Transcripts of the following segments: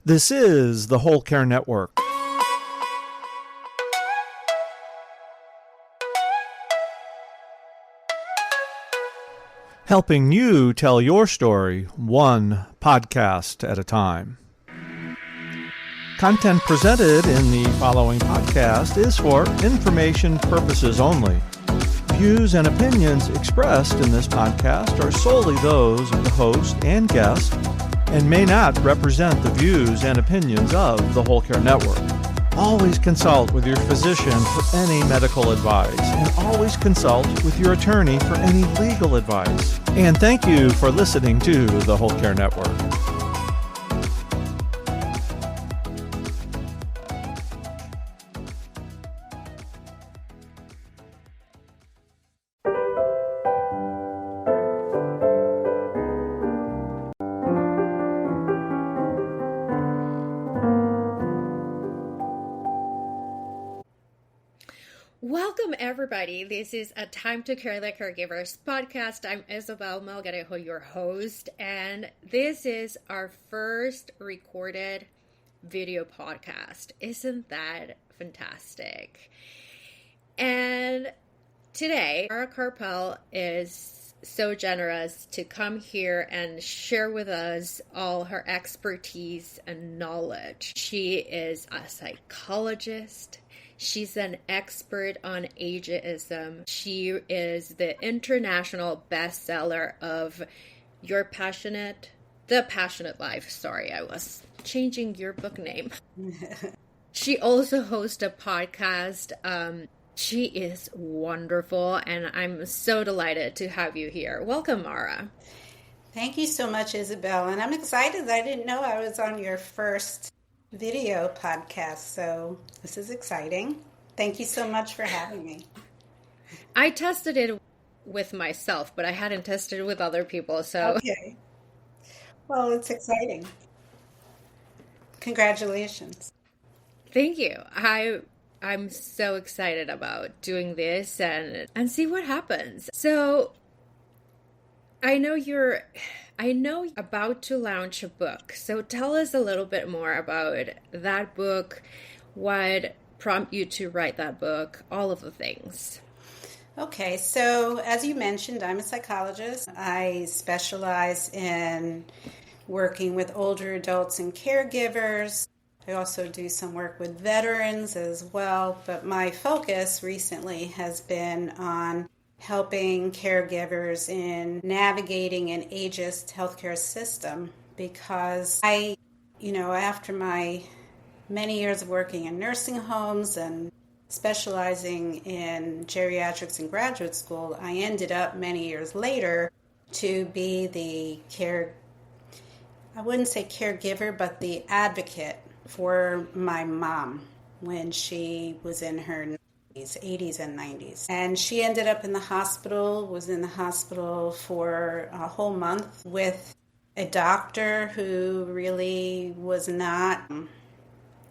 This is the Whole Care Network. Helping you tell your story one podcast at a time. Content presented in the following podcast is for information purposes only. Views and opinions expressed in this podcast are solely those of the host and guest and may not represent the views and opinions of the Whole Care Network. Always consult with your physician for any medical advice, and always consult with your attorney for any legal advice. And thank you for listening to the Whole Care Network. Welcome, everybody. This is A Time to Care the Caregivers podcast. I'm Isabel Melgarejo, your host, and this is our first recorded video podcast. Isn't that fantastic? And today, Mara Carpel is so generous to come here and share with us all her expertise and knowledge. She is a psychologist. She's an expert on ageism. She is the international bestseller of The Passionate Life. Sorry, I was changing your book name. She also hosts a podcast. She is wonderful, and I'm so delighted to have you here. Welcome, Mara. Thank you so much, Isabel. And I'm excited. I didn't know I was on your first video podcast, so this is exciting. Thank you so much for having me. I tested it with myself, but I hadn't tested it with other people, so okay. Well, it's exciting. Congratulations. Thank you. I'm so excited about doing this and see what happens. So I know you're about to launch a book. So tell us a little bit more about that book, what prompted you to write that book, all of the things. Okay, so as you mentioned, I'm a psychologist. I specialize in working with older adults and caregivers. I also do some work with veterans as well, but my focus recently has been on helping caregivers in navigating an ageist healthcare system, because after my many years of working in nursing homes and specializing in geriatrics in graduate school, I ended up many years later to be I wouldn't say caregiver, but the advocate for my mom when she was in her 80s and 90s. And she ended up was in the hospital for a whole month with a doctor who really was not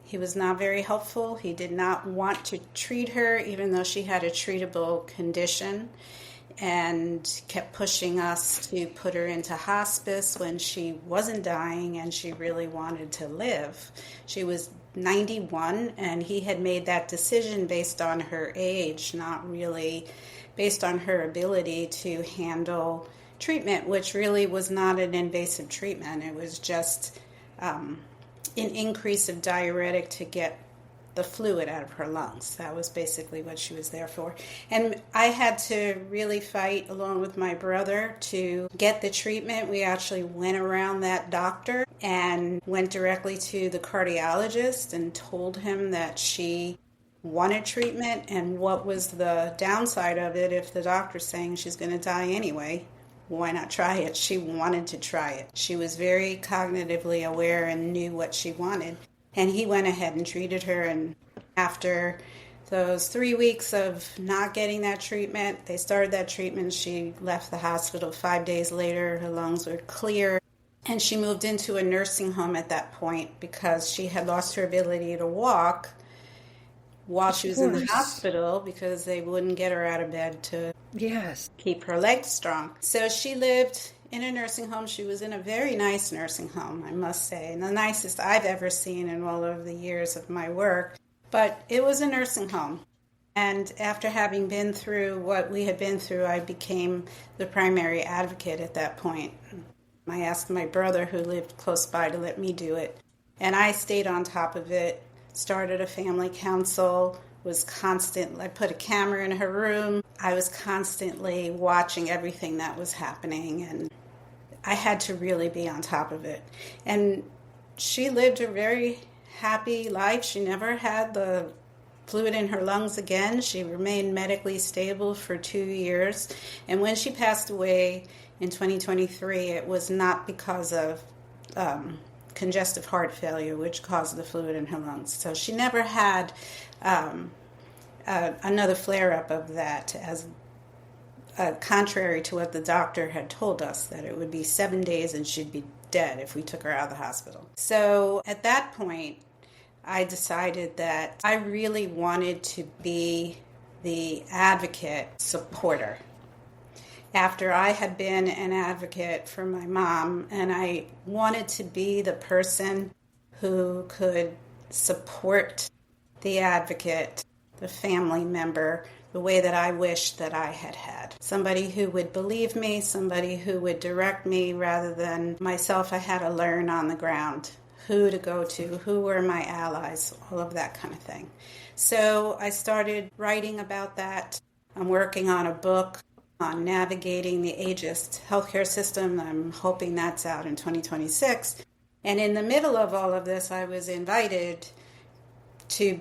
very helpful. He did not want to treat her, even though she had a treatable condition, and kept pushing us to put her into hospice when she wasn't dying and she really wanted to live. She was 91, and he had made that decision based on her age, not really based on her ability to handle treatment, which really was not an invasive treatment. It was just an increase of diuretic to get the fluid out of her lungs. That was basically what she was there for. And I had to really fight along with my brother to get the treatment. We actually went around that doctor and went directly to the cardiologist and told him that she wanted treatment and what was the downside of it. If the doctor's saying she's going to die anyway, why not try it? She wanted to try it. She was very cognitively aware and knew what she wanted. And he went ahead and treated her, and after those 3 weeks of not getting that treatment, they started that treatment. She left the hospital 5 days later. Her lungs were clear, and she moved into a nursing home at that point because she had lost her ability to walk while she was in the hospital because they wouldn't get her out of bed to keep her legs strong. So she lived in a nursing home. She was in a very nice nursing home, I must say, and the nicest I've ever seen in all of the years of my work. But it was a nursing home. And after having been through what we had been through, I became the primary advocate at that point. I asked my brother, who lived close by, to let me do it. And I stayed on top of it, started a family council, I put a camera in her room. I was constantly watching everything that was happening, and I had to really be on top of it. And she lived a very happy life. She never had the fluid in her lungs again. She remained medically stable for 2 years. And when she passed away in 2023, it was not because of congestive heart failure, which caused the fluid in her lungs. So she never had another flare-up of that, as contrary to what the doctor had told us, that it would be 7 days and she'd be dead if we took her out of the hospital. So at that point, I decided that I really wanted to be the advocate supporter. After I had been an advocate for my mom, and I wanted to be the person who could support the advocate, the family member, the way that I wished that I had had. Somebody who would believe me, somebody who would direct me rather than myself. I had to learn on the ground who to go to, who were my allies, all of that kind of thing. So I started writing about that. I'm working on a book on navigating the ageist healthcare system. I'm hoping that's out in 2026. And in the middle of all of this, I was invited to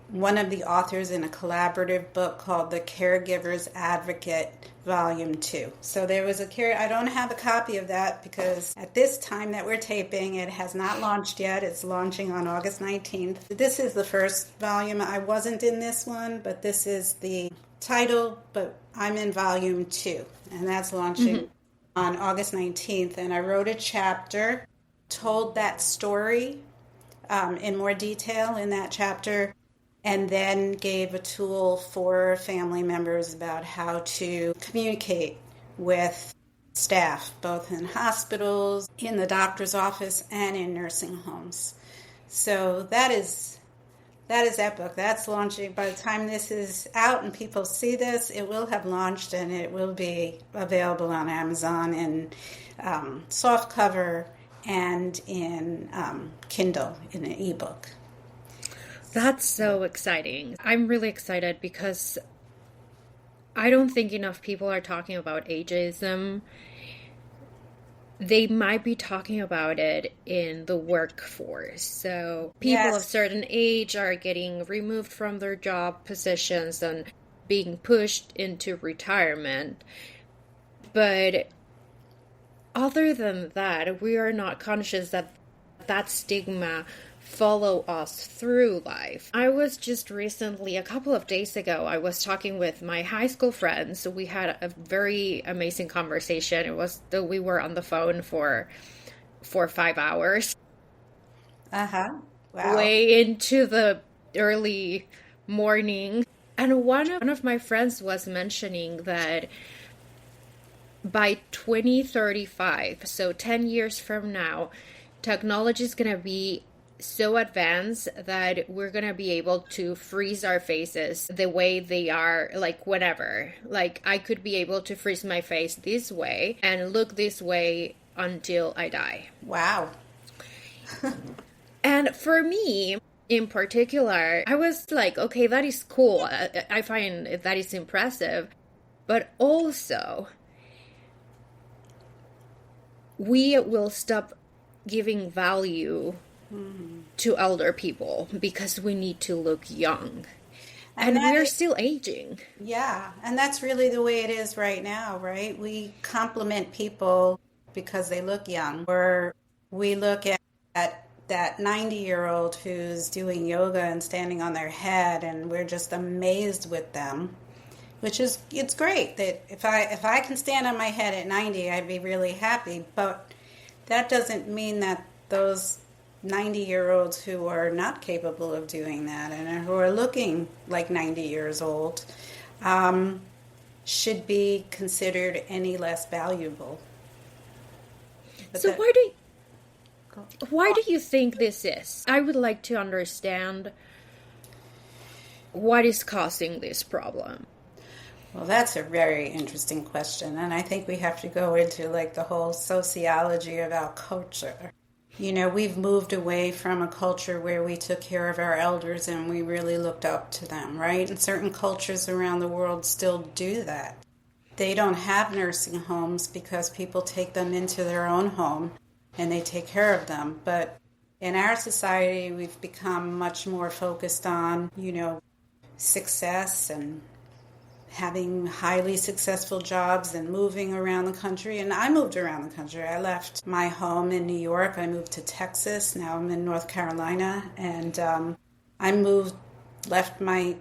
one of the authors in a collaborative book called The Caregiver's Advocate, Volume 2. So there was I don't have a copy of that because at this time that we're taping, it has not launched yet. It's launching on August 19th. This is the first volume. I wasn't in this one, but this is the title, but I'm in Volume 2, and that's launching on August 19th. And I wrote a chapter, told that story in more detail in that chapter, and then gave a tool for family members about how to communicate with staff, both in hospitals, in the doctor's office, and in nursing homes. So that is that book. That's launching. By the time this is out and people see this, it will have launched, and it will be available on Amazon in softcover and in Kindle in an ebook. That's so exciting. I'm really excited because I don't think enough people are talking about ageism. They might be talking about it in the workforce. So people of certain age are getting removed from their job positions and being pushed into retirement. But other than that, we are not conscious that that stigma follow us through life. I was just recently, a couple of days ago, I was talking with my high school friends. We had a very amazing conversation. We were on the phone for 5 hours. Wow. Way into the early morning. And one of my friends was mentioning that by 2035, so 10 years from now, technology is going to be so advanced that we're gonna be able to freeze our faces the way they are, like whatever. Like I could be able to freeze my face this way and look this way until I die. Wow. And for me, in particular, I was like, okay, that is cool. I find that is impressive. But also, we will stop giving value to elder people because we need to look young. And we're still aging. Yeah, and that's really the way it is right now, right? We compliment people because they look young, or we look at that 90-year-old who's doing yoga and standing on their head, and we're just amazed with them, which is, it's great that if I can stand on my head at 90, I'd be really happy, but that doesn't mean that those 90-year-olds who are not capable of doing that and who are looking like 90 years old should be considered any less valuable. But So why do you think this is? I would like to understand what is causing this problem. Well, that's a very interesting question. And I think we have to go into like the whole sociology of our culture. You know, we've moved away from a culture where we took care of our elders and we really looked up to them, right? And certain cultures around the world still do that. They don't have nursing homes because people take them into their own home and they take care of them. But in our society, we've become much more focused on, you know, success and having highly successful jobs and moving around the country. And I moved around the country. I left my home in New York. I moved to Texas. Now I'm in North Carolina. And left my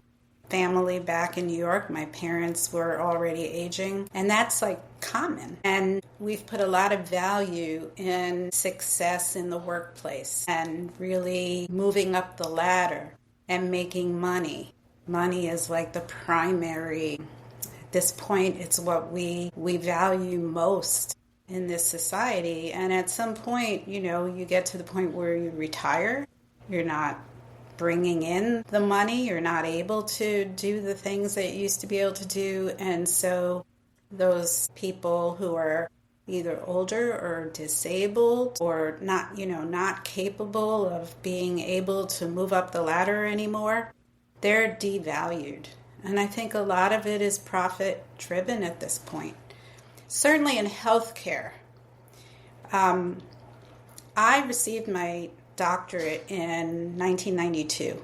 family back in New York. My parents were already aging. And that's like common. And we've put a lot of value in success in the workplace and really moving up the ladder and making money. Money is like the primary, at this point, it's what we value most in this society. And at some point, you know, you get to the point where you retire, you're not bringing in the money, you're not able to do the things that you used to be able to do. And so those people who are either older or disabled or not capable of being able to move up the ladder anymore, they're devalued. And I think a lot of it is profit driven at this point. Certainly in healthcare. I received my doctorate in 1992.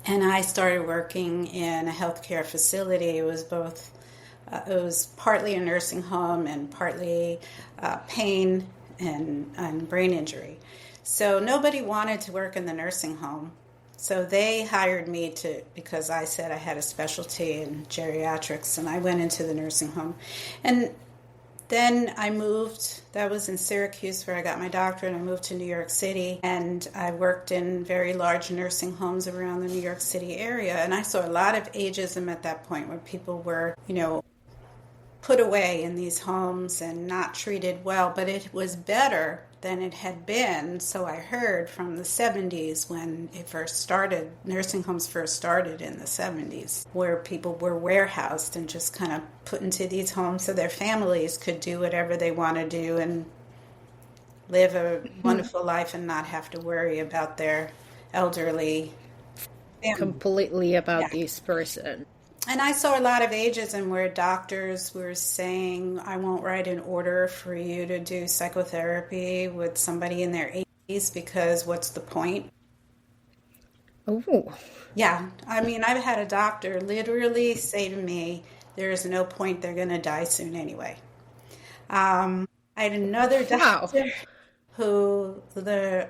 And I started working in a healthcare facility. It was partly a nursing home and partly pain and brain injury. So nobody wanted to work in the nursing home. So they hired me because I said I had a specialty in geriatrics, and I went into the nursing home. And then I moved, that was in Syracuse where I got my doctorate, and I moved to New York City, and I worked in very large nursing homes around the New York City area. And I saw a lot of ageism at that point where people were, put away in these homes and not treated well, but it was better than it had been. So I heard from the 70s when it first started, nursing homes first started in the 70s, where people were warehoused and just kind of put into these homes so their families could do whatever they want to do and live a wonderful life and not have to worry about their elderly family. Completely about this person. And I saw a lot of ageism where doctors were saying, I won't write an order for you to do psychotherapy with somebody in their 80s because what's the point? Oh. Yeah. I mean, I've had a doctor literally say to me, there is no point, they're going to die soon anyway. I had another doctor who the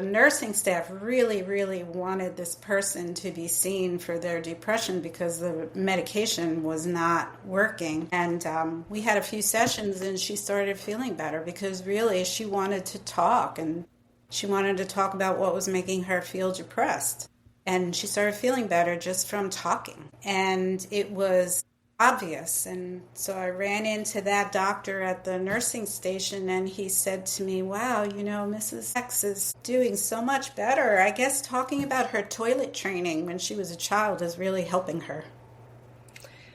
nursing staff really, really wanted this person to be seen for their depression because the medication was not working. And we had a few sessions and she started feeling better because really she wanted to talk, and she wanted to talk about what was making her feel depressed. And she started feeling better just from talking. And it was obvious. And so I ran into that doctor at the nursing station, and he said to me, wow, Mrs. X is doing so much better. I guess talking about her toilet training when she was a child is really helping her.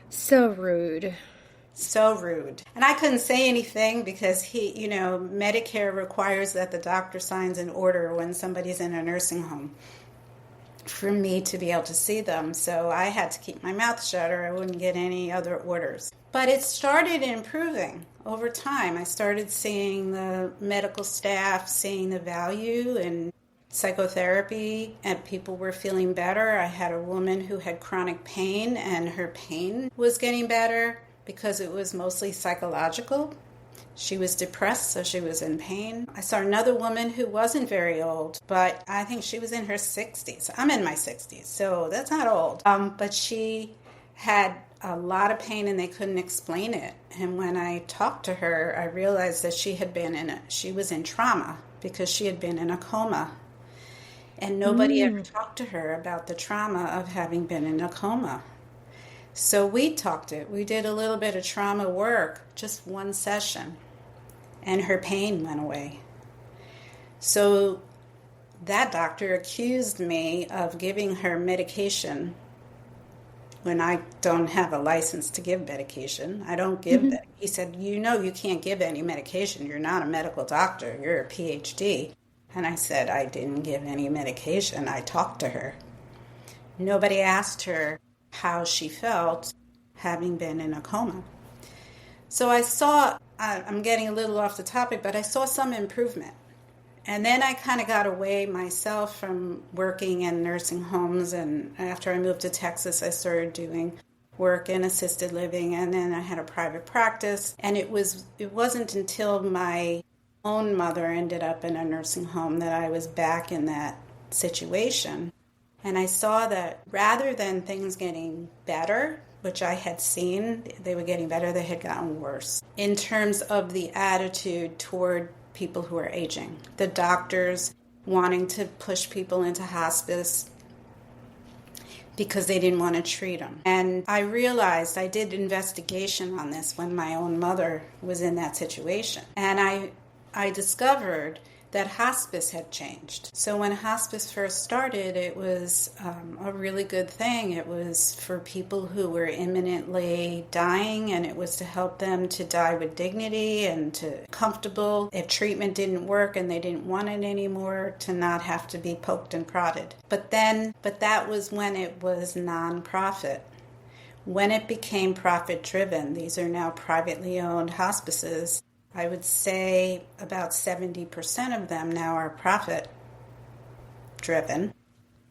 So rude. So rude. And I couldn't say anything because Medicare requires that the doctor signs an order when somebody's in a nursing home for me to be able to see them. So I had to keep my mouth shut or I wouldn't get any other orders. But it started improving over time. I started seeing the medical staff, seeing the value in psychotherapy, and people were feeling better. I had a woman who had chronic pain, and her pain was getting better because it was mostly psychological. She was depressed, so she was in pain. I saw another woman who wasn't very old, but I think she was in her 60s. I'm in my 60s, so that's not old. But she had a lot of pain and they couldn't explain it. And when I talked to her, I realized that she was in trauma because she had been in a coma. And nobody ever talked to her about the trauma of having been in a coma. So we did a little bit of trauma work, just one session. and her pain went away. So that doctor accused me of giving her medication when I don't have a license to give medication. I don't give that. He said, you can't give any medication. You're not a medical doctor. You're a PhD. And I said, I didn't give any medication. I talked to her. Nobody asked her how she felt having been in a coma. So I saw, I'm getting a little off the topic, but I saw some improvement. And then I kind of got away myself from working in nursing homes. And after I moved to Texas, I started doing work in assisted living. And then I had a private practice. And it wasn't until my own mother ended up in a nursing home that I was back in that situation. And I saw that rather than things getting better, which I had seen, they were getting better, they had gotten worse in terms of the attitude toward people who are aging. The doctors wanting to push people into hospice because they didn't want to treat them. And I realized, I did investigation on this when my own mother was in that situation. And I discovered that hospice had changed. So when hospice first started, it was a really good thing. It was for people who were imminently dying, and it was to help them to die with dignity and to comfortable. If treatment didn't work and they didn't want it anymore, to not have to be poked and prodded. But that was when it was nonprofit. When it became profit-driven, these are now privately owned hospices, I would say about 70% of them now are profit-driven.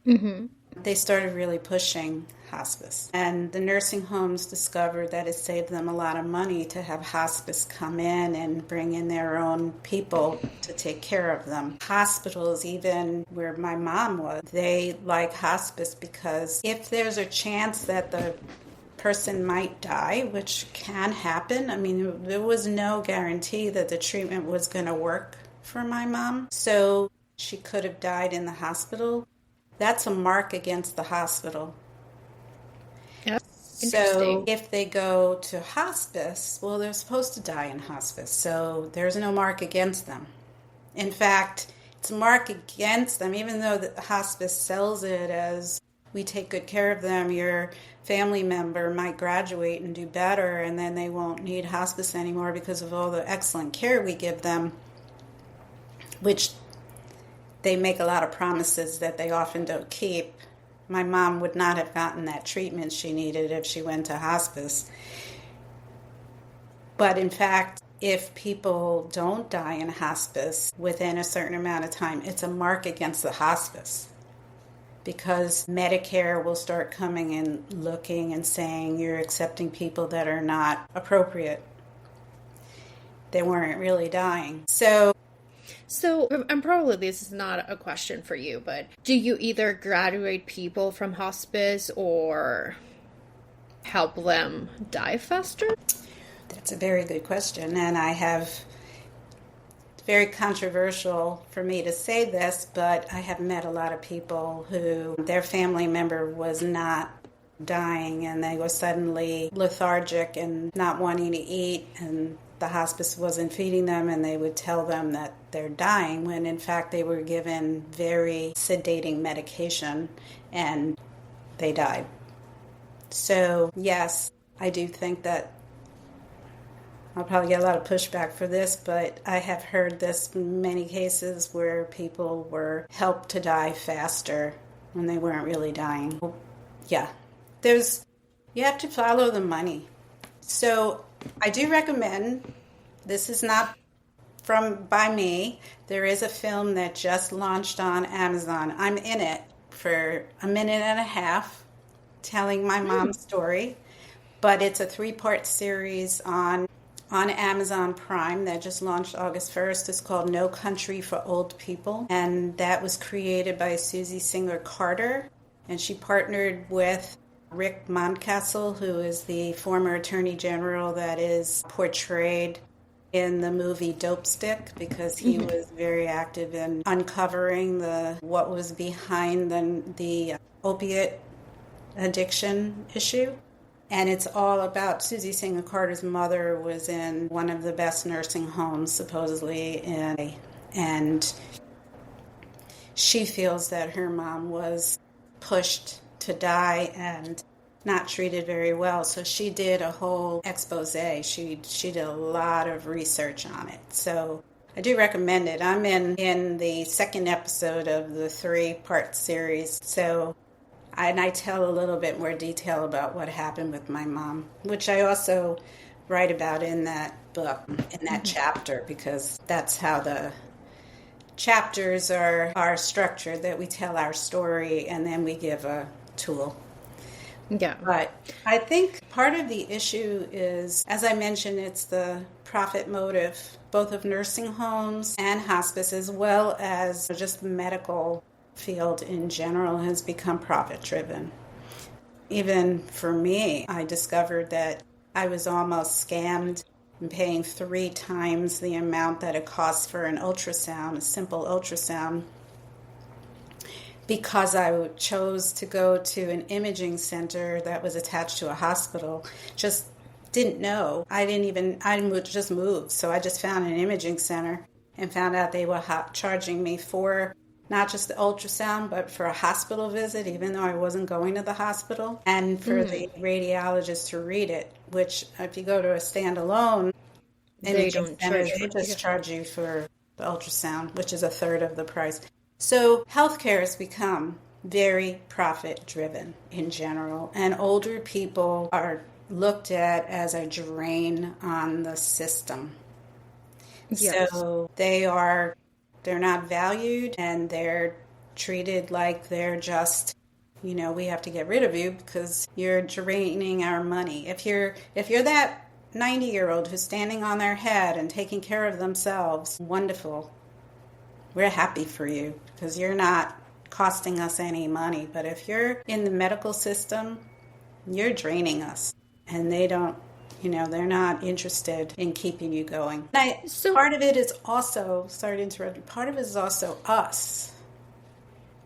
Mm-hmm. They started really pushing hospice. And the nursing homes discovered that it saved them a lot of money to have hospice come in and bring in their own people to take care of them. Hospitals, even where my mom was, they like hospice because if there's a chance that the person might die, which can happen. I mean, there was no guarantee that the treatment was going to work for my mom. So she could have died in the hospital. That's a mark against the hospital. Yep. So if they go to hospice, well, they're supposed to die in hospice. So there's no mark against them. In fact, it's a mark against them, even though the hospice sells it as we take good care of them, your family member might graduate and do better, and then they won't need hospice anymore because of all the excellent care we give them, which they make a lot of promises that they often don't keep. My mom would not have gotten that treatment she needed if she went to hospice. But in fact, if people don't die in hospice within a certain amount of time, it's a mark against the hospice. Because Medicare will start coming and looking and saying you're accepting people that are not appropriate. They weren't really dying. So, and probably this is not a question for you, but do you either graduate people from hospice or help them die faster? That's a very good question, and very controversial for me to say this, but I have met a lot of people who their family member was not dying and they were suddenly lethargic and not wanting to eat, and the hospice wasn't feeding them, and they would tell them that they're dying when in fact they were given very sedating medication and they died. So yes, I do think that I'll probably get a lot of pushback for this, but I have heard this in many cases where people were helped to die faster when they weren't really dying. Yeah, you have to follow the money. So I do recommend, this is not by me, there is a film that just launched on Amazon. I'm in it for a minute and a half telling my mom's story, but it's a 3-part series on Amazon Prime that just launched August 1st. It's called No Country for Old People, and that was created by Susie Singer Carter, and she partnered with Rick Moncastle, who is the former Attorney General that is portrayed in the movie Dope Stick, because he was very active in uncovering what was behind the opiate addiction issue. And it's all about Susie Singer Carter's mother was in one of the best nursing homes, supposedly, and she feels that her mom was pushed to die and not treated very well. So she did a whole expose. She did a lot of research on it. So I do recommend it. I'm in the second episode of the 3-part series. So I tell a little bit more detail about what happened with my mom, which I also write about in that book, in that chapter, because that's how the chapters are structured, that we tell our story and then we give a tool. Yeah. But I think part of the issue is, as I mentioned, it's the profit motive, both of nursing homes and hospice, as well as just the medical field in general has become profit driven. Even for me, I discovered that I was almost scammed and paying 3 times the amount that it costs for an ultrasound, a simple ultrasound, because I chose to go to an imaging center that was attached to a hospital. Just didn't know. I just moved. So I just found an imaging center and found out they were charging me for not just the ultrasound, but for a hospital visit, even though I wasn't going to the hospital, and for the radiologist to read it, which if you go to a standalone imaging center, they just charge you for the ultrasound, which is a third of the price. So healthcare has become very profit driven in general, and older people are looked at as a drain on the system. Yes. So they're not valued, and they're treated like they're just, we have to get rid of you because you're draining our money. If you're that 90-year-old who's standing on their head and taking care of themselves, wonderful. We're happy for you because you're not costing us any money. But if you're in the medical system, you're draining us, and they don't, they're not interested in keeping you going. Part of it is also, sorry to interrupt you, part of it is also us.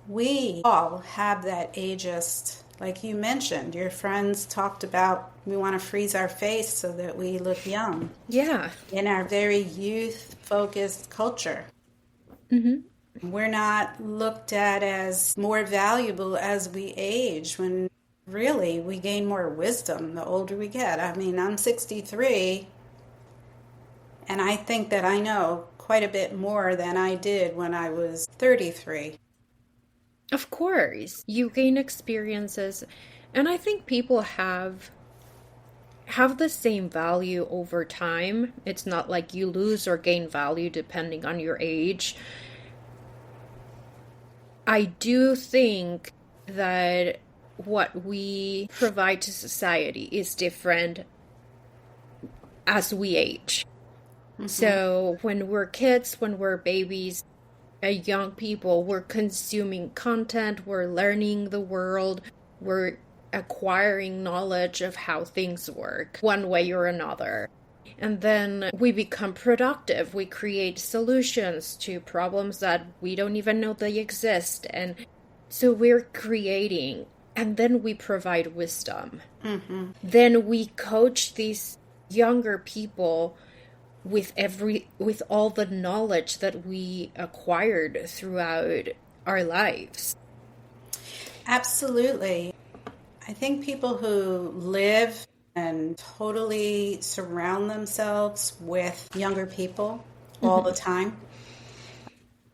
We all have that ageist, like you mentioned, your friends talked about, we want to freeze our face so that we look young. Yeah. In our very youth-focused culture. Mm-hmm. We're not looked at as more valuable as we age, when really we gain more wisdom the older we get. I mean, I'm 63, and I think that I know quite a bit more than I did when I was 33. Of course, you gain experiences, and I think people have the same value over time. It's not like you lose or gain value depending on your age. I do think that what we provide to society is different as we age. Mm-hmm. So when we're kids, when we're babies, young people, we're consuming content, we're learning the world, we're acquiring knowledge of how things work one way or another. And then we become productive. We create solutions to problems that we don't even know they exist. And so we're creating, and then we provide wisdom. Mm-hmm. Then we coach these younger people with all the knowledge that we acquired throughout our lives. Absolutely. I think people who live and totally surround themselves with younger people all the time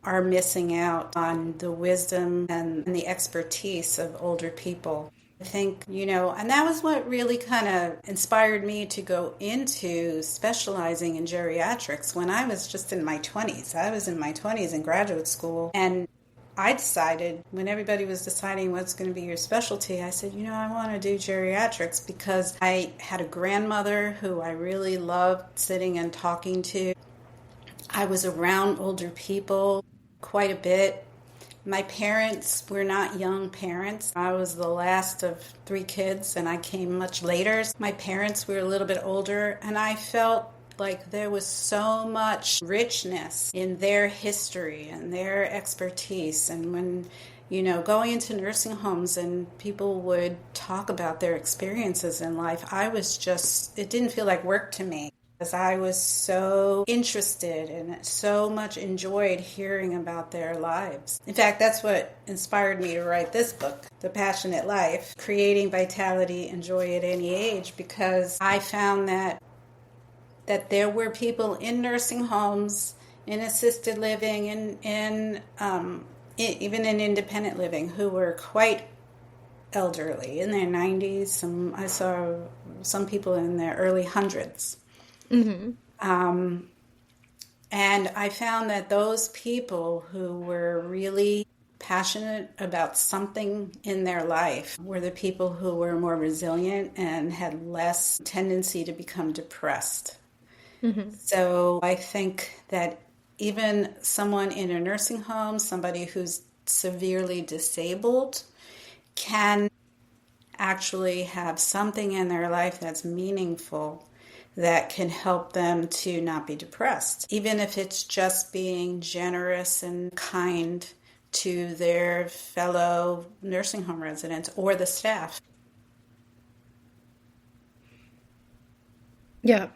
are missing out on the wisdom and the expertise of older people. I think, and that was what really kind of inspired me to go into specializing in geriatrics when I was just in my 20s. I was in my 20s in graduate school, and I decided, when everybody was deciding what's going to be your specialty, I said, I want to do geriatrics because I had a grandmother who I really loved sitting and talking to. I was around older people quite a bit. My parents were not young parents. I was the last of 3 kids, and I came much later. My parents were a little bit older, and I felt Like there was so much richness in their history and their expertise. And when, going into nursing homes and people would talk about their experiences in life, it didn't feel like work to me. Because I was so interested and so much enjoyed hearing about their lives. In fact, that's what inspired me to write this book, The Passionate Life, Creating Vitality and Joy at Any Age, because I found that there were people in nursing homes, in assisted living, even in independent living, who were quite elderly, in their 90s. I saw some people in their early hundreds. Mm-hmm. And I found that those people who were really passionate about something in their life were the people who were more resilient and had less tendency to become depressed. Mm-hmm. So I think that even someone in a nursing home, somebody who's severely disabled, can actually have something in their life that's meaningful that can help them to not be depressed, even if it's just being generous and kind to their fellow nursing home residents or the staff. Yeah.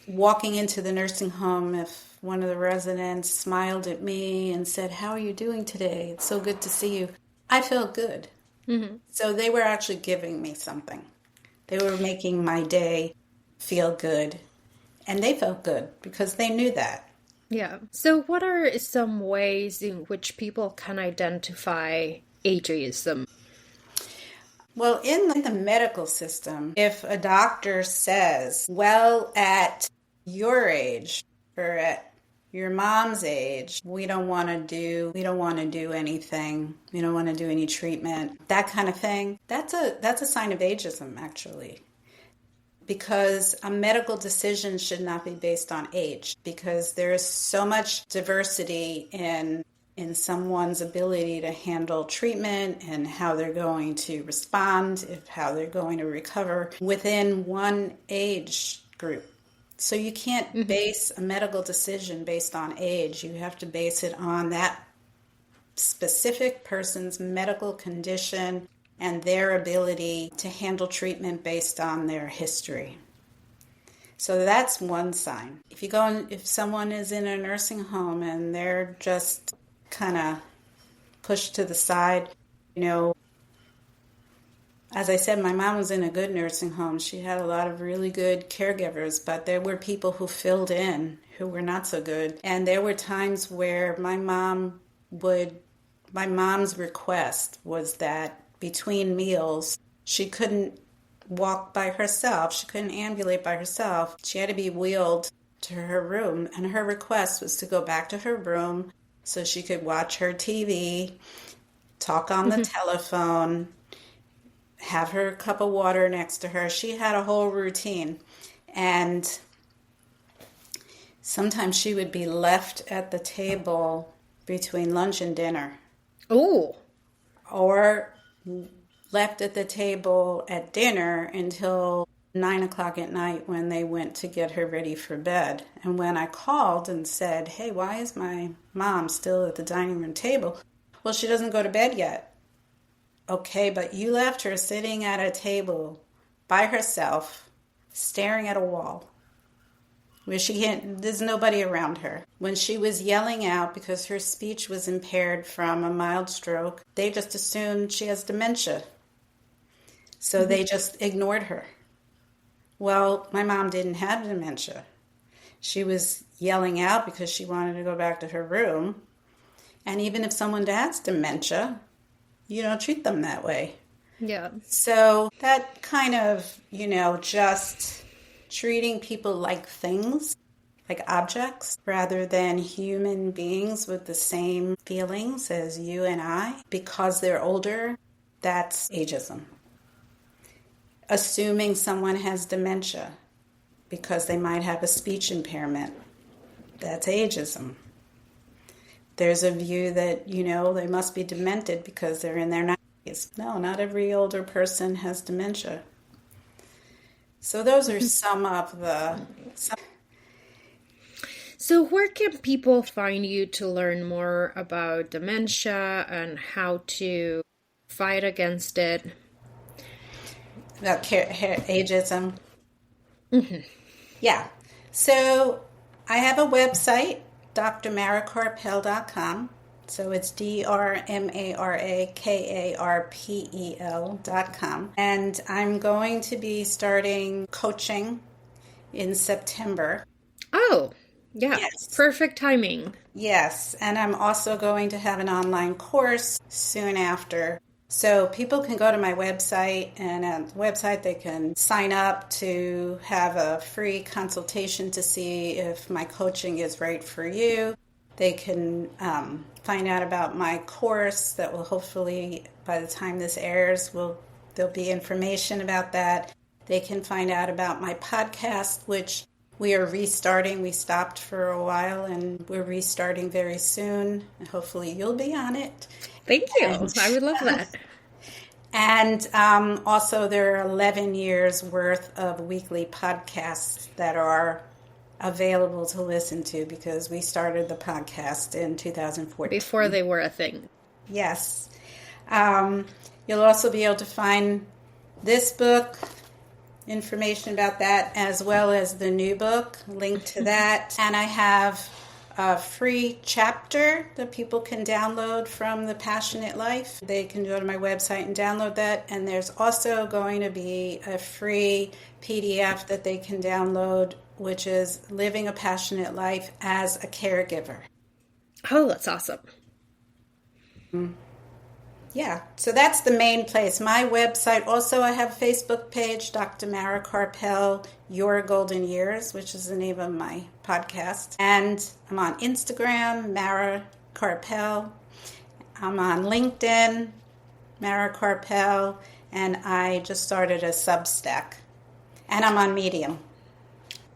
Walking into the nursing home, if one of the residents smiled at me and said, "How are you doing today? It's so good to see you," I felt good. Mm-hmm. So they were actually giving me something. They were making my day feel good, and they felt good because they knew that. Yeah. So what are some ways in which people can identify ageism? Well, in the medical system, if a doctor says, well, at your age or at your mom's age, we don't want to do anything. We don't want to do any treatment, that kind of thing. That's a sign of ageism, actually. Because a medical decision should not be based on age, because there is so much diversity in someone's ability to handle treatment and how they're going to respond, how they're going to recover within one age group. So you can't base a medical decision based on age. You have to base it on that specific person's medical condition and their ability to handle treatment based on their history. So that's one sign. If someone is in a nursing home and they're just kind of pushed to the side, as I said, my mom was in a good nursing home. She had a lot of really good caregivers, but there were people who filled in who were not so good. And there were times where my mom's request was that between meals, she couldn't walk by herself. She couldn't ambulate by herself. She had to be wheeled to her room. And her request was to go back to her room so she could watch her TV, talk on the telephone, have her cup of water next to her. She had a whole routine. And sometimes she would be left at the table between lunch and dinner. Oh. Or left at the table at dinner until 9 o'clock at night when they went to get her ready for bed. And when I called and said, "Hey, why is my mom still at the dining room table?" "Well, she doesn't go to bed yet." "Okay, but you left her sitting at a table by herself, staring at a wall, where there's nobody around her. When she was yelling out because her speech was impaired from a mild stroke, they just assumed she has dementia. So they just ignored her. Well, my mom didn't have dementia. She was yelling out because she wanted to go back to her room. And even if someone has dementia, you don't treat them that way." Yeah. So that kind of, just treating people like things, like objects, rather than human beings with the same feelings as you and I, because they're older, that's ageism. Assuming someone has dementia because they might have a speech impairment, that's ageism. There's a view that, they must be demented because they're in their 90s. No, not every older person has dementia. So those are some of the... So where can people find you to learn more about dementia and how to fight against it? About ageism. Yeah. So I have a website, drmarakarpel.com. So it's drmarakarpel.com. And I'm going to be starting coaching in September. Oh, yeah. Yes. Perfect timing. Yes. And I'm also going to have an online course soon after. So people can go to my website, and at the website they can sign up to have a free consultation to see if my coaching is right for you. They can find out about my course that will hopefully, by the time this airs, there'll be information about that. They can find out about my podcast, which we are restarting. We stopped for a while, and we're restarting very soon. And hopefully you'll be on it. Thank you. I would love that. And also there are 11 years worth of weekly podcasts that are available to listen to because we started the podcast in 2014. Before they were a thing. Yes. You'll also be able to find this book, information about that, as well as the new book, link to that. And I have a free chapter that people can download from The Passionate Life. They can go to my website and download that. And there's also going to be a free PDF that they can download, which is Living a Passionate Life as a Caregiver. Oh, that's awesome. Yeah, so that's the main place. My website. Also, I have a Facebook page, Dr. Mara Karpel, Your Golden Years, which is the name of my podcast. And I'm on Instagram, Mara Karpel. I'm on LinkedIn, Mara Karpel. And I just started a Substack. And I'm on Medium.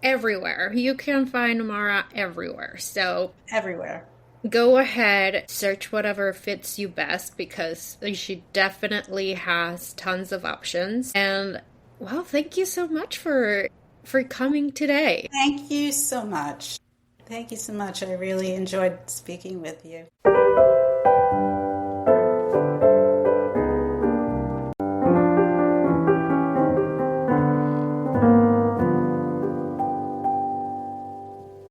Everywhere. You can find Mara everywhere. So everywhere. Go ahead, search whatever fits you best because she definitely has tons of options. And well, thank you so much for coming today. Thank you so much. Thank you so much. I really enjoyed speaking with you.